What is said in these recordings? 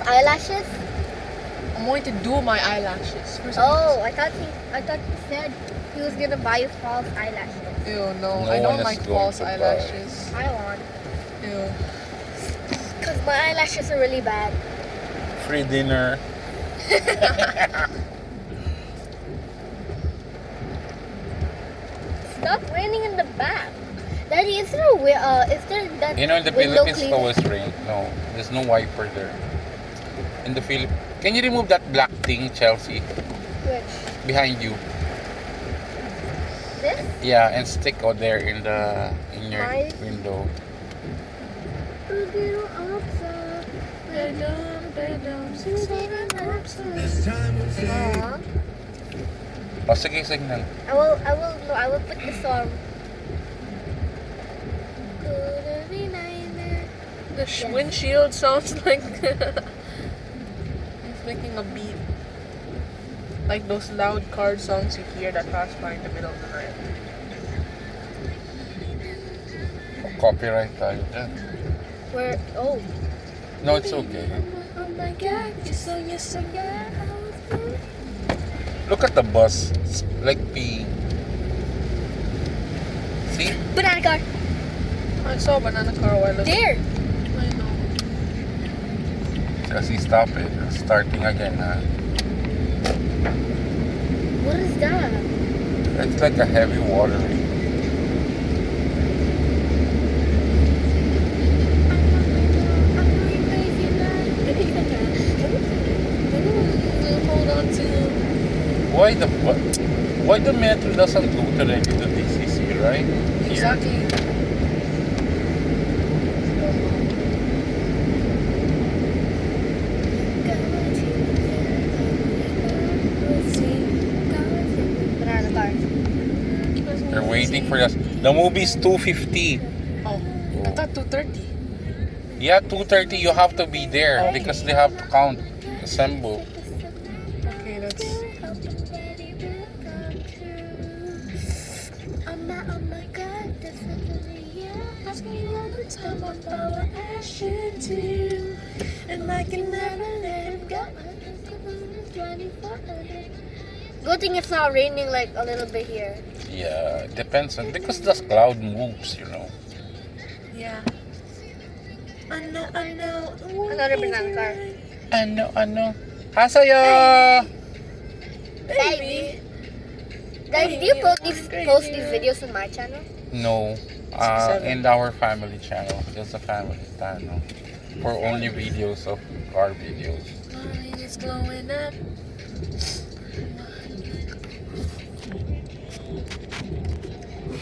eyelashes? I'm going to do my eyelashes. Oh, I thought he said he was gonna buy you false eyelashes. Ew, no. No I one don't is like going false to buy. eyelashes. I want. Ew. Because my eyelashes are really bad. Free dinner. Stop raining in the back. Daddy, is there that You know, in the window Philippines, it cleaner? always rain. No, there's no wiper there. In the Philippines, can you remove that black thing, Chelsea, Which? behind you? This? Yeah, and stick out there in your Mine? window. Aw. Oh, sige, signal. I will put the song. The windshield sounds like it's making a beat. Like those loud car songs you hear that pass by in the middle of the night. Copyright tayo dyan. Where? Oh. No, it's okay. Oh my god, you're so Look at the bus. It's like peeing. See? Banana car. I saw a banana car a while ago. There. I know. Kasi stop it. Starting again, ha? What is that? It's like a heavy watering. Hold on to. Why the metro doesn't go directly to DCC, right? Here. Exactly. Banana car. They're waiting for us. The movie's 2:50. Oh, I thought 2:30. Yeah, 2:30. You have to be there Okay. because they have to count, assemble. Okay, that's. And I can never let him go. Good thing it's not raining like a little bit here. Yeah, depends on because the cloud moves, you know. Yeah. I know. Another banana car. Ano. Hasayo! Baby. Daddy, do you post these videos on my channel? No. 6-7. In our family channel. Just a family channel. For only videos of car videos. Mine is glowing up.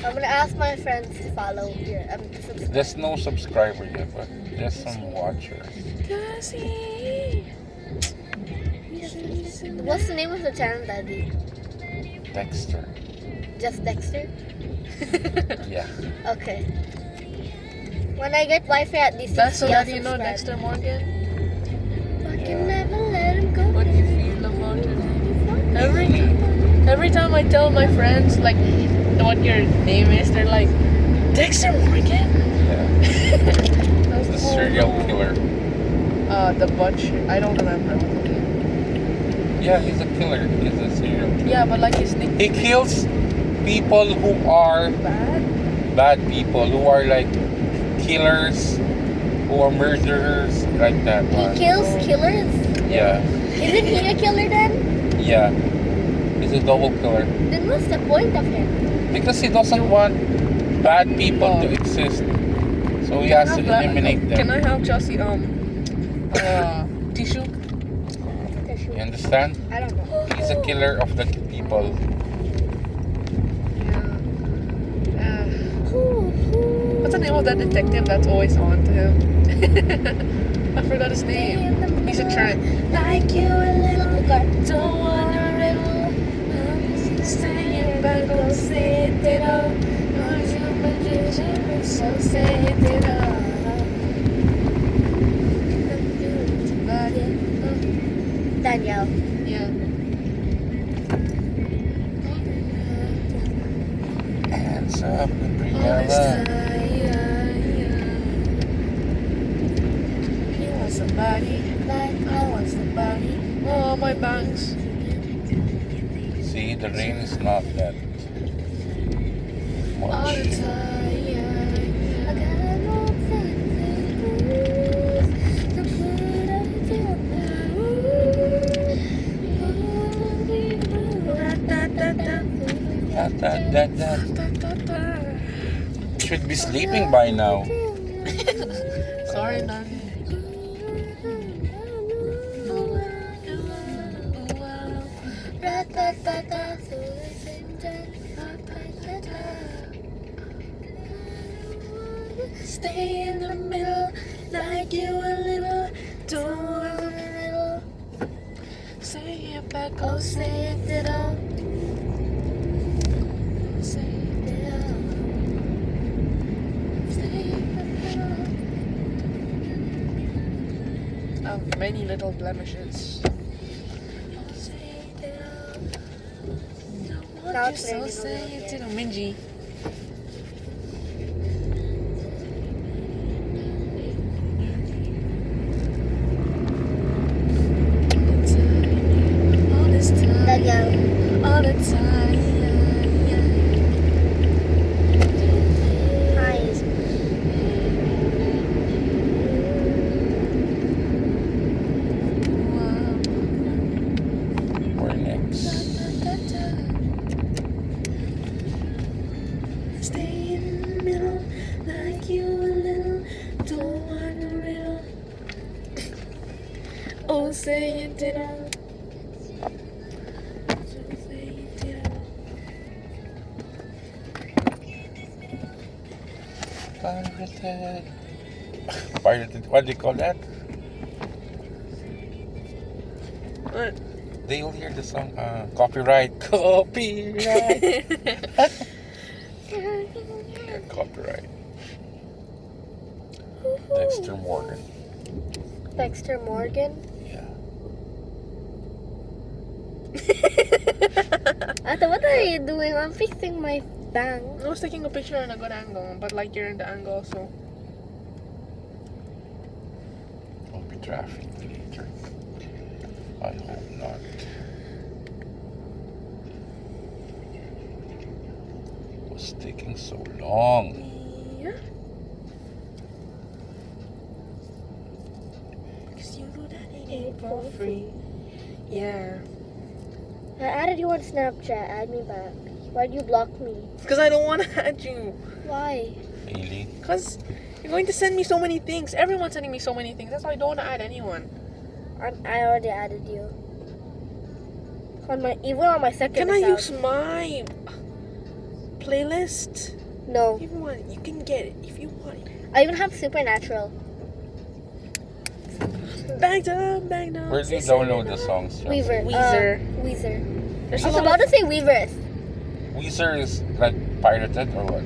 I'm gonna ask my friends to follow here. To subscribe. There's no subscriber yet, but there's some watchers. What's the name of the channel, Daddy? Dexter. Just Dexter? Yeah. Okay. When I get Wi-Fi at DCC, That's so I'll that you know subscribe. Dexter Morgan. I can never let him go. What do you feel about it? Every time I tell my friends like what your name is, they're like, Dexter Morgan? Yeah. That's The serial killer. The butcher. I don't remember. Yeah, he's a killer. He's a serial killer. Yeah, but like his He kills people who are bad. bad people, who are like killers, who are murderers, like that He one. kills killers? Yeah. Isn't he a killer then? Yeah. He's a double killer. Then what's the point of him? Because he doesn't want bad people to exist. So he has to eliminate Can I them. have Chelsea tissue? You understand? I don't know. He's a killer of the people. What's the name of that detective that's always on to him? I forgot his name. He's a tramp. Like you a little car. Don't wanna riddle. Staying back on say it all. So say it all. Danielle. Yeah. Hands up, Gabriella. You want somebody Like I my bangs. See, the rain is not that All much. the time. I got no sense to put out your Da, da, da, da. Should be sleeping by now. Sorry, Nani. Stay in the middle, like you a little, don't a little. Say it back, oh say it ditto. Say it ditto. Stay in the middle. I have many little blemishes. Say it ditto. Don't want Now you, it's so raining say over it here. ditto. Minji. All this time, Daniel, all the time, hi. Where next? Stay in the middle, like you a little, don't want a riddle. Oh, say it ditto. Say it ditto. Pirated. Pirated. What do you call that? What? They'll hear the song. Copyright. Copyright. Yeah, copyright. Dexter Morgan. Dexter Morgan. Yeah. Ate, what are you doing? I'm fixing my bang. I was taking a picture in a good angle, but like you're in the angle, so. Will be traffic later. I hope not. It was taking so long. Yeah. 'Cause you know that it ain't for free. Yeah. I added you on Snapchat. Add me back. Why'd you block me? Because I don't want to add you. Why? Really? Because you're going to send me so many things. Everyone's sending me so many things. That's why I don't want to add anyone. I already added you. Even on my second Can I account. use my playlist? No. If you want, you can get it. If you want it. I even have Supernatural. Back down, back down. Where do you download the songs from? Weaver. Weezer. Weezer. There's I a was lot about of- to say Weavers. Weezer is like pirated or what?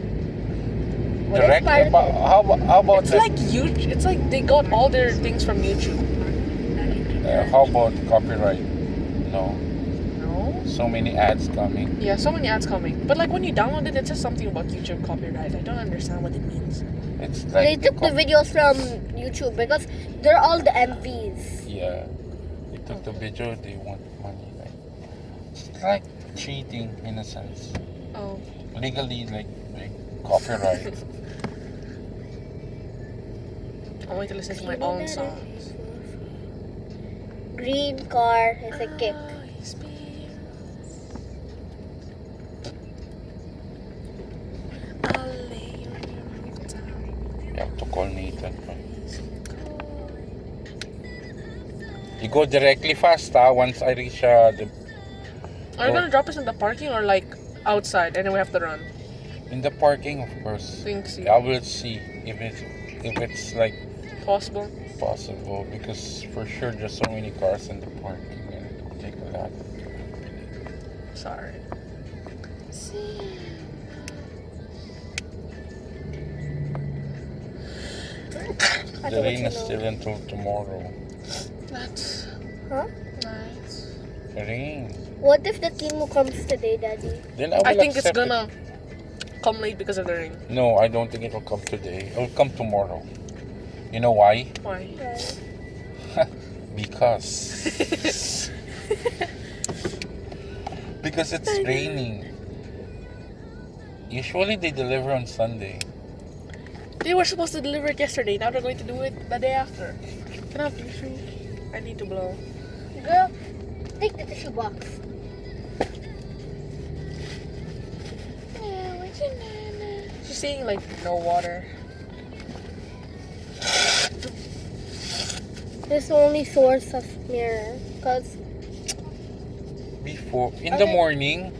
What is Direct? pirated? How about It's the- like YouTube. It's like they got all their things from YouTube. how about copyright? No. No. So many ads coming. Yeah, so many ads coming. But like when you download it, it says something about YouTube copyright. I don't understand what it means. It's They like took the videos from YouTube because they're all the MVs. Yeah. They took the video, they want money. Like, it's like cheating in a sense. Oh. Legally, like copyright. I want to listen to my own songs. Green car is a kick. You have to call Nathan. You go directly fast, once I reach the Are you gonna drop us in the parking or like outside and then we have to run? in the parking, of course. Think see. I will see if it's like Possible. possible, because for sure there's so many cars in the parking and it will take a lot. Sorry. The rain is still until tomorrow. That's Huh? nice. Rain. What if the Timo comes today, Daddy? Then I will I think it's accept it. gonna come late because of the rain. No, I don't think it will come today. It will come tomorrow. You know why? Why? Because Because it's raining. Usually they deliver on Sunday. They were supposed to deliver it yesterday. Now they're going to do it the day after. Can I have tissue? I need to blow. Girl, take the tissue box. She's saying like no water. This is the only source of mirror. Because Before, in the morning,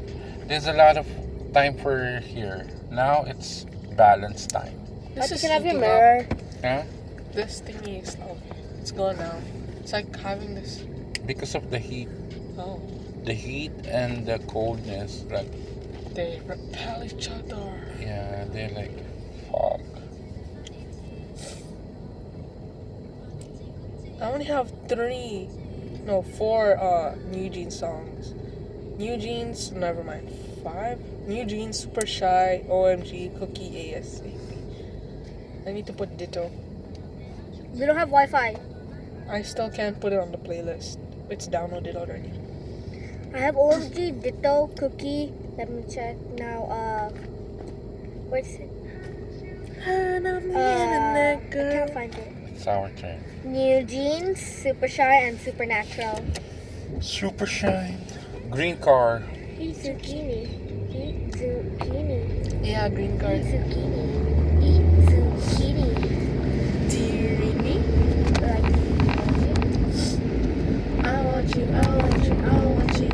there's a lot of time for here. Now it's balance time. This you is can have your heating up. mirror. Huh? This thingy is it's gone now. It's like having this. Because of the heat. Oh, The heat and the coldness, like, they repel each other. yeah, they're like, fuck. I only have 4 New Jeans songs. New Jeans, never mind. 5 New Jeans, Super Shy, OMG, Cookie, ASAP. I need to put Ditto. We don't have Wi-Fi. I still can't put it on the playlist. It's downloaded already. I have OMG, Ditto, Cookie. Let me check now. Where's it? I can't find it. It's our turn. New Jeans, Super Shy, and Supernatural. Super shine. Green car. Eat zucchini. Eat zucchini. Yeah, green Eat card. zucchini. Eat zucchini. Do you read me? Like, I want you, I want you, I want you.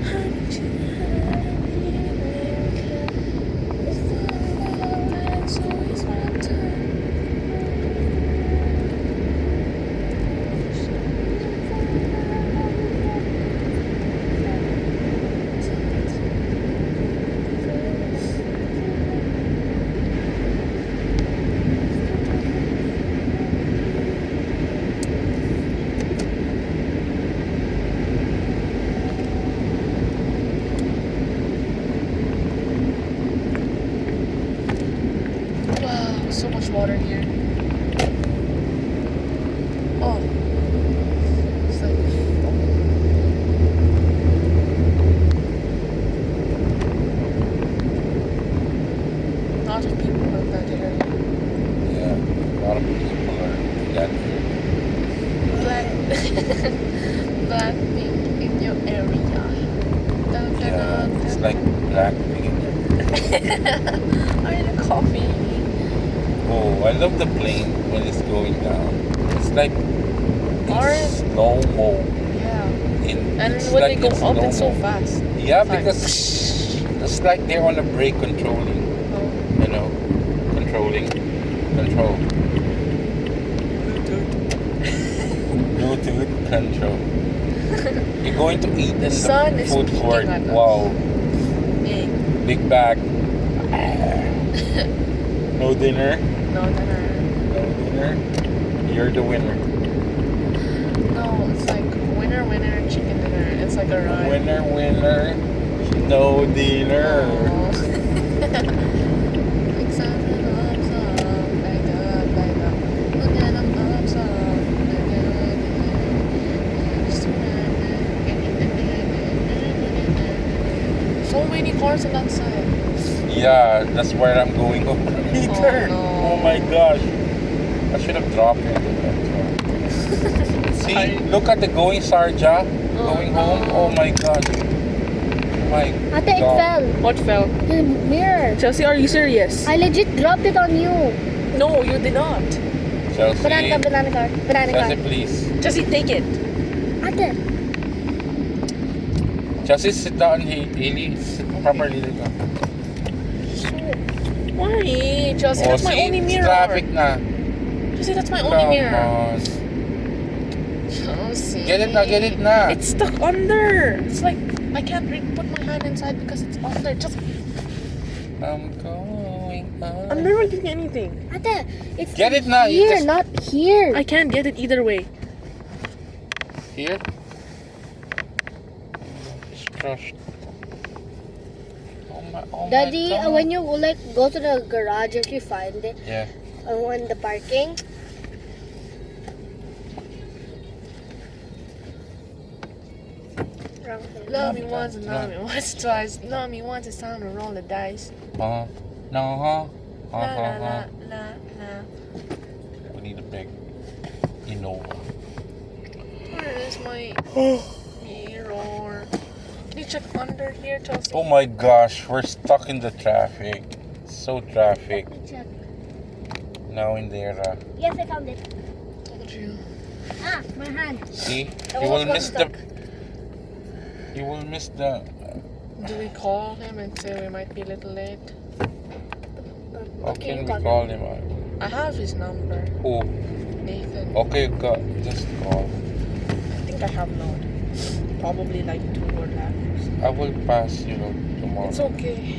I want you, that's always my time. Wow, so much water here. Oh, it's like lots of people in that area. Yeah, a lot of people are in that area. Black pink in your area. Yeah, it's like black pink. I need a coffee. Oh, I love the plane when it's going down. It's like Orange. slow mo. Yeah. And It's when like they go in up, it's so slow-mo. fast. Yeah, It's like- because it's like they're on a brake controlling. Oh. You know, control. Bluetooth control. You're going to eat in the sun is food peeking court. at us. Wow, Yay. big bag. No dinner. No, No dinner. You're the winner. no, it's like winner, winner, chicken dinner. It's like a rhyme. Winner. No dinner. Aw. Excited, arms up, back up. Look at them arms up, so many cars on that side. Yeah, that's where I'm going over later. no. Oh my gosh. I should have dropped it. See, Sorry. look at the going Sarja. Oh, Going no. home. Oh my god. Oh my Ate, it God. fell. What fell? The mirror. Chelsea, are you serious? I legit dropped it on you. No, you did not. Chelsea, Banana car. Chelsea, please. Chelsea, take it. Ate. Chelsea, sit down. Haley, sit properly. Dito. Why? Chelsea, Oh, that's my see, only it's mirror. traffic na. Chelsea, that's my only Come mirror. on. Chelsea. Get it na. It's stuck under. It's like I can't put my hand inside because it's under. Just I'm going on. I'm never getting anything. Ate, it's Get it na. You here, just- not here. I can't get it either way. Here. It's crushed. Oh Daddy, my God. when you like go to the garage, if you find it, Yeah. in the parking, Wrong thing. Love me once and love me once twice. Love me once, it's time to roll the dice. No, La la la uh-huh. la la. We need a big Innova. Where is my mirror? Can you check under here, Chelsea? Oh my gosh, we're stuck in the traffic. So traffic. Let me check. Now in there. Yes, I found it. Told you. Ah, my hand. See? The You whole will got miss the. stuck. You will miss the. Do we call him and say we might be a little late? How Okay, can you we got call him? I have his number, Who? Nathan. Okay, just call. I think I have not. Probably like 2 or left. I will pass you tomorrow. It's okay.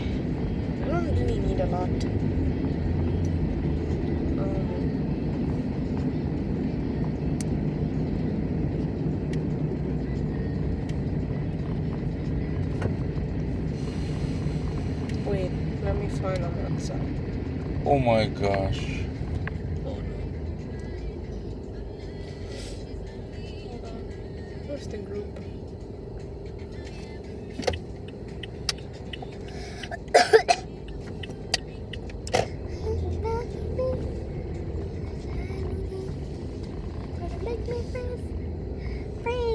I don't really need a lot. Wait, let me find on WhatsApp. Oh my gosh. Oh no. Hold on. Where's the group?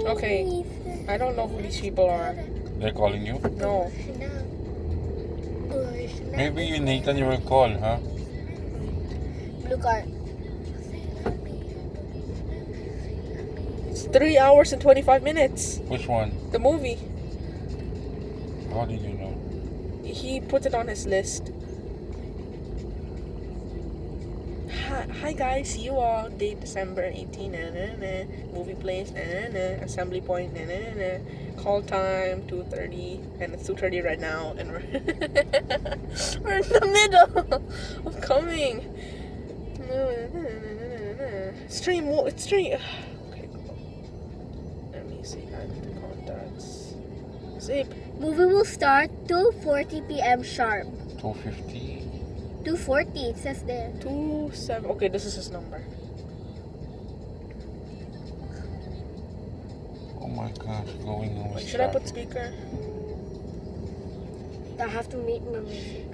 Okay. I don't know who these people are. They're calling you? No. Maybe you, Nathan, you will call, huh? Blue card. It's 3 hours and 25 minutes. Which one? The movie. How did you know? He put it on his list. Hi guys, see you all. Date December 18. Movie place. Assembly point. Call time 2:30, and it's 2:30 right now, and we're we're in the middle of coming. Stream. Okay, cool. Let me see. Add the contacts. Zip. Movie will start 2:40 p.m. sharp. 250. 2:40 it says there. 27. Okay, this is his number. Oh my gosh, going on. Wait, should I put speaker? I have to meet my music.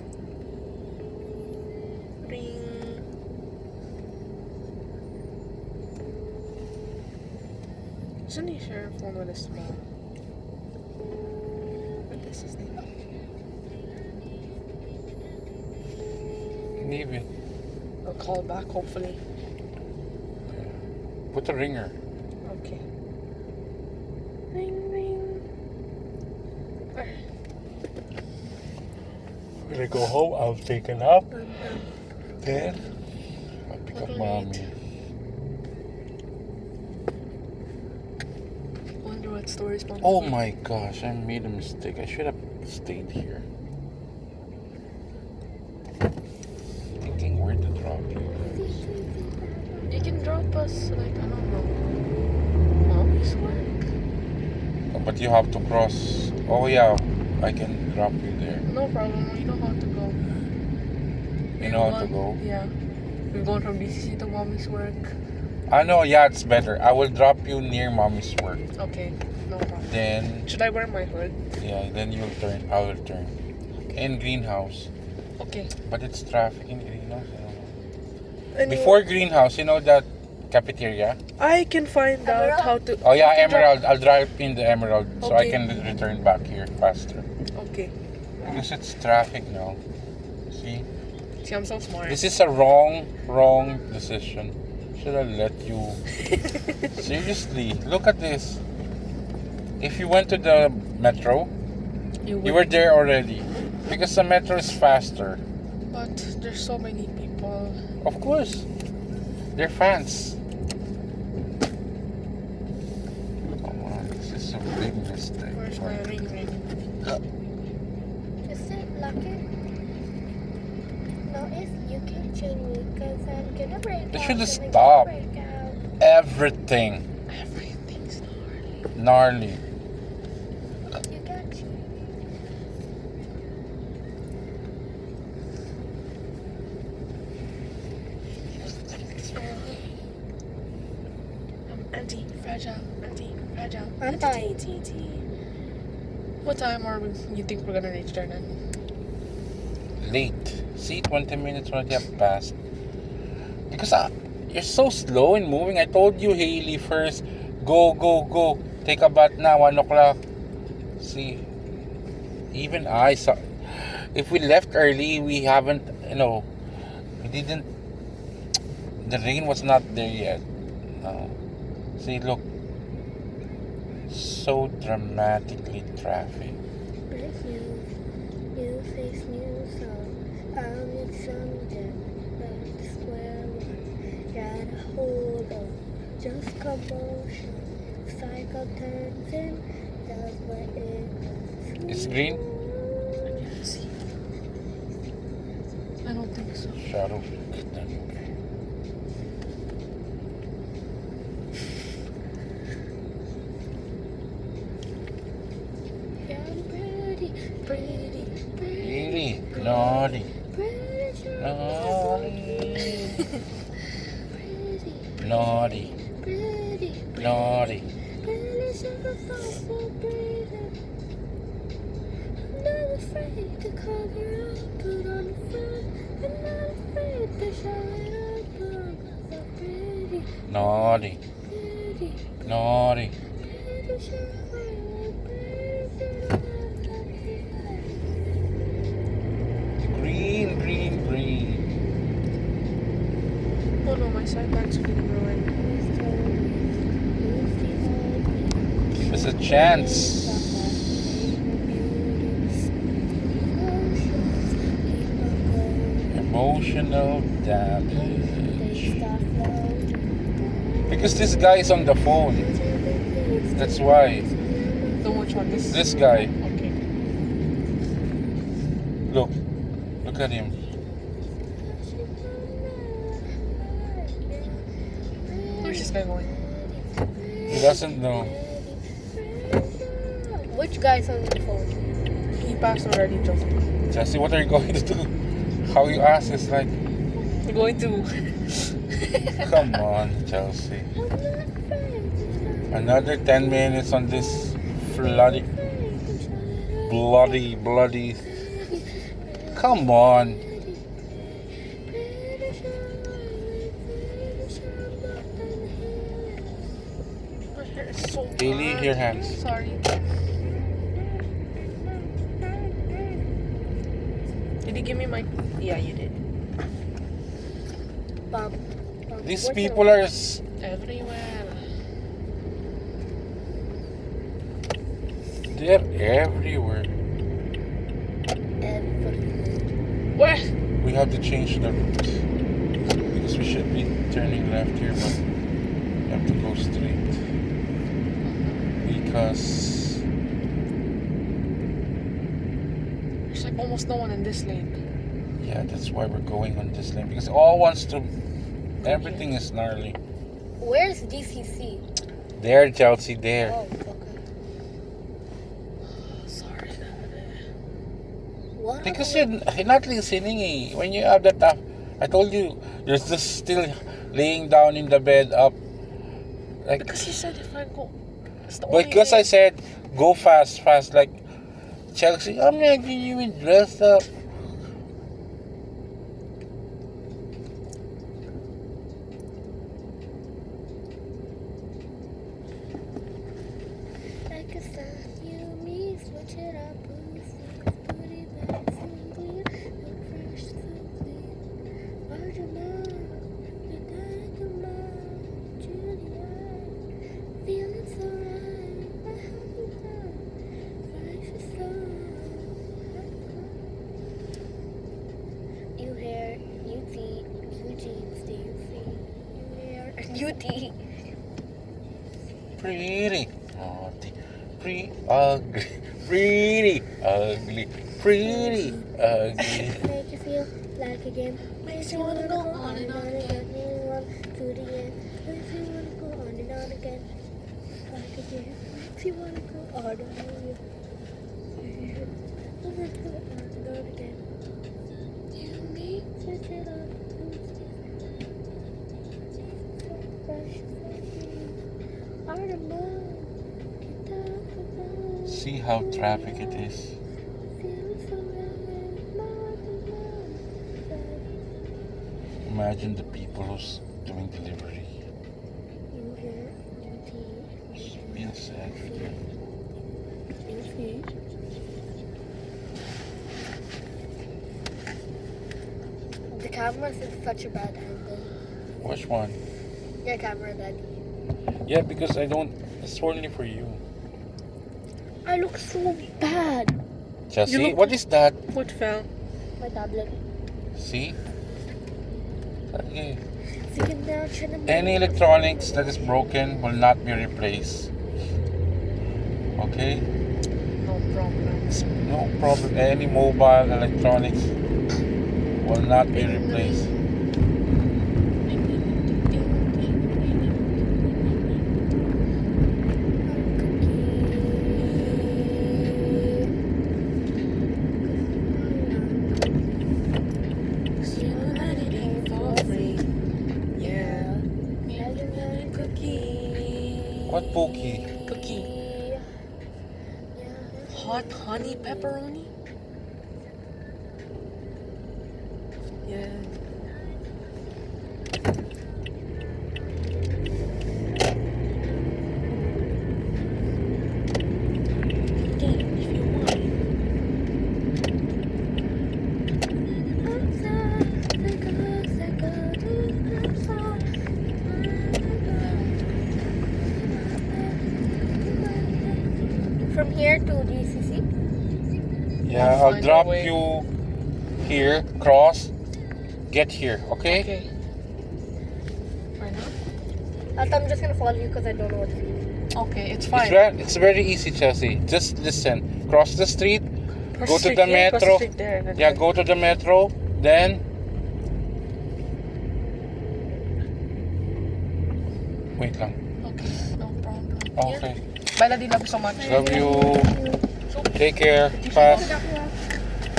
Ring. Isn't he share a phone with his mom? But this is the Maybe. I'll call back hopefully. Put a ringer. Okay. Ring ring. When I go home, I'll take a nap. Then, I'll pick up Little mommy. late. Wonder what story's going Oh my gosh, I made a mistake. I should have stayed here. Thinking where to drop you. You can drop us like I don't know. Mommy's work. Oh, but you have to cross. Oh yeah, I can drop you there. No problem. We know how to go. You know how to go? Yeah. We're going from BCC to Mommy's work. I know, yeah, it's better. I will drop you near mommy's work. Okay, no problem. Then, Should I wear my hood? yeah, then you'll turn. I will turn. In greenhouse. Okay. But it's traffic in greenhouse. I don't know. Anyway, Before greenhouse, you know that cafeteria? I can find out how to. Oh yeah, you can Emerald. I'll drive in the Emerald so I Okay. can return back here faster. Okay. Because it's traffic now. See? See, I'm so smart. This is a wrong decision. Should I let you? Seriously, look at this. If you went to the metro, you were there already. Because the metro is faster. But there's so many people. Of course. They're fans. Come on, this is a big mistake. Where's my ring ring? Just lock it. No, if you can chain me, because I'm gonna break They out. should I'm have gonna stopped. break out. Everything. Everything's gnarly. Gnarly. You got you. I'm anti-fragile. Anti. T. What time are we? You think we're gonna reach there then? Late. See, 20 minutes already have passed. Because you're so slow in moving. I told you, Haley, first. Go, go, go. Take a bath now, 1 o'clock. See, even I saw. If we left early, we haven't, we didn't. The rain was not there yet. See, look. So dramatically traffic. New face, new song. I'll need someday. Back to square one. Gotta hold on. Just commotion. Cycle turns in. Does what it does. It's green? See. I don't think so. Shadow. Yeah, I'm pretty, pretty, pretty. Really? Naughty. Pretty, Naughty. Naughty. pretty, Naughty. pretty, sacrifice for breathing. I'm not afraid to cover up, put on the front. I'm not afraid to show it up, put on the pretty, Naughty. pretty, Naughty. pretty, sacrifice, Green, green, green. Oh no, my side bag's getting ruined. Give us a chance. Emotional damage. Because this guy is on the phone. That's why. The which one? This guy. Okay. Look. Look at him. Where's this guy going? He doesn't know. Which guy's on the phone? He passed already, Joseph. Jesse, what are you going to do? How you ask is like, We're going to. come on, Chelsea. Another 10 minutes on this bloody. Come on. My hair is so Haley, bad. your hands. Sorry. Did you give me my? Yeah, you did. Bob. These people are. Everywhere. They're everywhere. Where? We have to change the route. Because we should be turning left here, but we have to go straight. Because There's like almost no one in this lane. yeah, that's why we're going on this lane. Because all wants to. Everything is gnarly. Where's DCC? There, Chelsea, there. Oh, okay. Sorry. What? Because you're not listening eh. When you have that I told you, you're just still laying down in the bed up. Like, Because he said if I go. It's the only because I way. said, go fast. Like, Chelsea, I'm not getting even dressed up. Like a sign, you and me, switch it up, boost it, put it back, simply, no fresh, simply. Where'd you know? You died your mom, Julia. Feeling so right, I hope you done. Fresh as sun. You hair, UT, Eugene, Steve, you hair, UT. Pretty, naughty, ugly, pretty, ugly, pretty, ugly. Make you feel like a game. Makes you wanna go on and on again. You want to the end. Makes you wanna go on and on again. Like a game. Makes you wanna go on and on again. Wanna go on and on again. You and me, switch it up. Fresh, See how traffic it is. Imagine the people who's doing delivery. Being sad. The camera's in such a bad angle. Which one? Your camera, Daddy. Yeah, because I don't. It's only for you. I look so bad. Chelsea, look- what is that? What fell? My tablet. See? Okay. Sige na, siya na. Any electronics that is broken will not be replaced. Okay? No problem. No problem. Any mobile electronics will not be replaced. What pokey? Cookie. Hot honey pepperoni? Yeah. Get it if you want. From here to GCC? Yeah, I'll I'll find drop a way. you here, cross, get here, okay? Okay. Right now? I'm just gonna follow you because I don't know what to do. Okay, it's It's, fine. it's very easy, Chelsea. Just listen. Cross the street. Cross Go to street the here, cross metro. street there, then Yeah, there. go to the metro. Then. Wait lang. Okay, no problem. Okay. Bye, Daddy. Love you so much. Love you. Take care. Fast.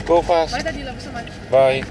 Go Bye, fast. Daddy. Love you so much. Bye.